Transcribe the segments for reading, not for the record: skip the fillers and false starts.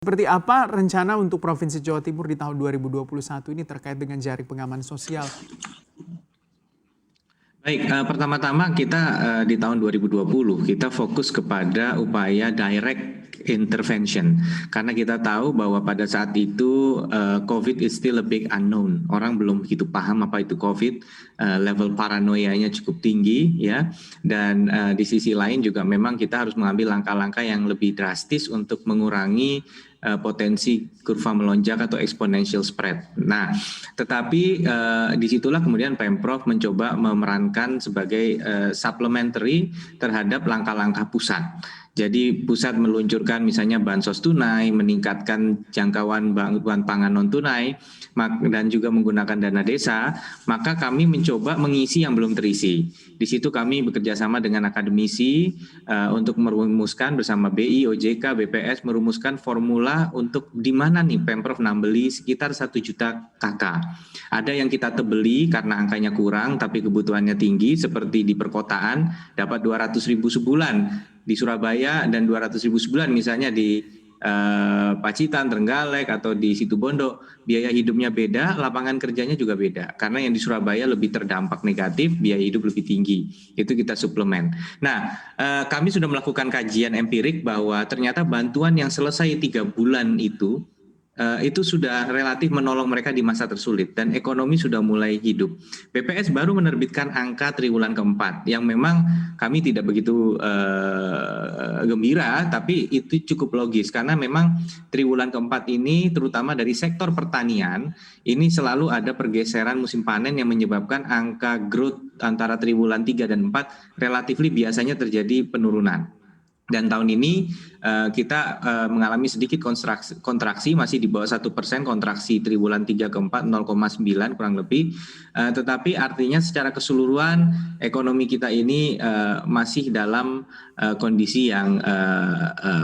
Seperti apa rencana untuk Provinsi Jawa Timur di tahun 2021 ini terkait dengan jaring pengaman sosial? Baik, pertama-tama kita di tahun 2020 kita fokus kepada upaya direct intervention karena kita tahu bahwa pada saat itu COVID is still a big unknown. Orang belum begitu paham apa itu COVID, level paranoianya cukup tinggi ya. Dan di sisi lain juga memang kita harus mengambil langkah-langkah yang lebih drastis untuk mengurangi potensi kurva melonjak atau exponential spread. Nah, tetapi disitulah kemudian Pemprov mencoba memerankan sebagai supplementary terhadap langkah-langkah pusat. Jadi pusat meluncurkan misalnya bansos tunai, meningkatkan jangkauan bantuan pangan non tunai, dan juga menggunakan dana desa, maka kami mencoba mengisi yang belum terisi. Di situ kami bekerja sama dengan akademisi untuk merumuskan bersama BI, OJK, BPS merumuskan formula untuk di mana nih Pemprov nambeli sekitar 1 juta KK. Ada yang kita tebeli karena angkanya kurang tapi kebutuhannya tinggi seperti di perkotaan dapat 200.000 sebulan di Surabaya dan 200.000 sebulan misalnya di Pacitan, Trenggalek atau di Situbondo, biaya hidupnya beda, lapangan kerjanya juga beda. Karena yang di Surabaya lebih terdampak negatif, biaya hidup lebih tinggi. Itu kita suplemen. Nah, kami sudah melakukan kajian empirik bahwa ternyata bantuan yang selesai 3 bulan itu sudah relatif menolong mereka di masa tersulit dan ekonomi sudah mulai hidup. BPS baru menerbitkan angka triwulan keempat yang memang kami tidak begitu gembira, tapi itu cukup logis karena memang triwulan keempat ini terutama dari sektor pertanian ini selalu ada pergeseran musim panen yang menyebabkan angka growth antara triwulan 3 dan 4 relatifly biasanya terjadi penurunan. Dan tahun ini kita mengalami sedikit kontraksi masih di bawah 1%, kontraksi triwulan 3 ke 4 0,9 kurang lebih. Tetapi artinya secara keseluruhan ekonomi kita ini masih dalam kondisi yang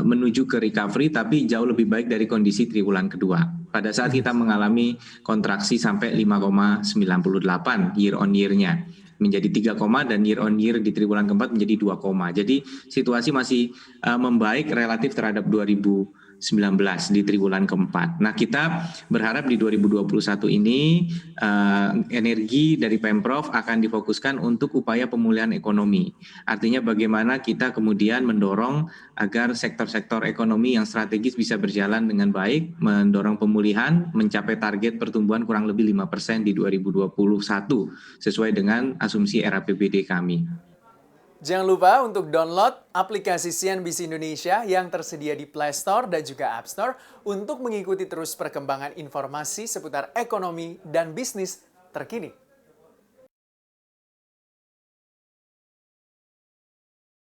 menuju ke recovery tapi jauh lebih baik dari kondisi triwulan kedua. Pada saat kita mengalami kontraksi sampai 5,98 year on year-nya. Menjadi 3, dan year on year di triwulan keempat menjadi 2. Jadi situasi masih membaik relatif terhadap 2019 di triwulan keempat. Nah, kita berharap di 2021 ini energi dari Pemprov akan difokuskan untuk upaya pemulihan ekonomi. Artinya bagaimana kita kemudian mendorong agar sektor-sektor ekonomi yang strategis bisa berjalan dengan baik, mendorong pemulihan, mencapai target pertumbuhan kurang lebih 5% di 2021 sesuai dengan asumsi era APBD kami. Jangan lupa untuk download aplikasi CNBC Indonesia yang tersedia di Play Store dan juga App Store untuk mengikuti terus perkembangan informasi seputar ekonomi dan bisnis terkini.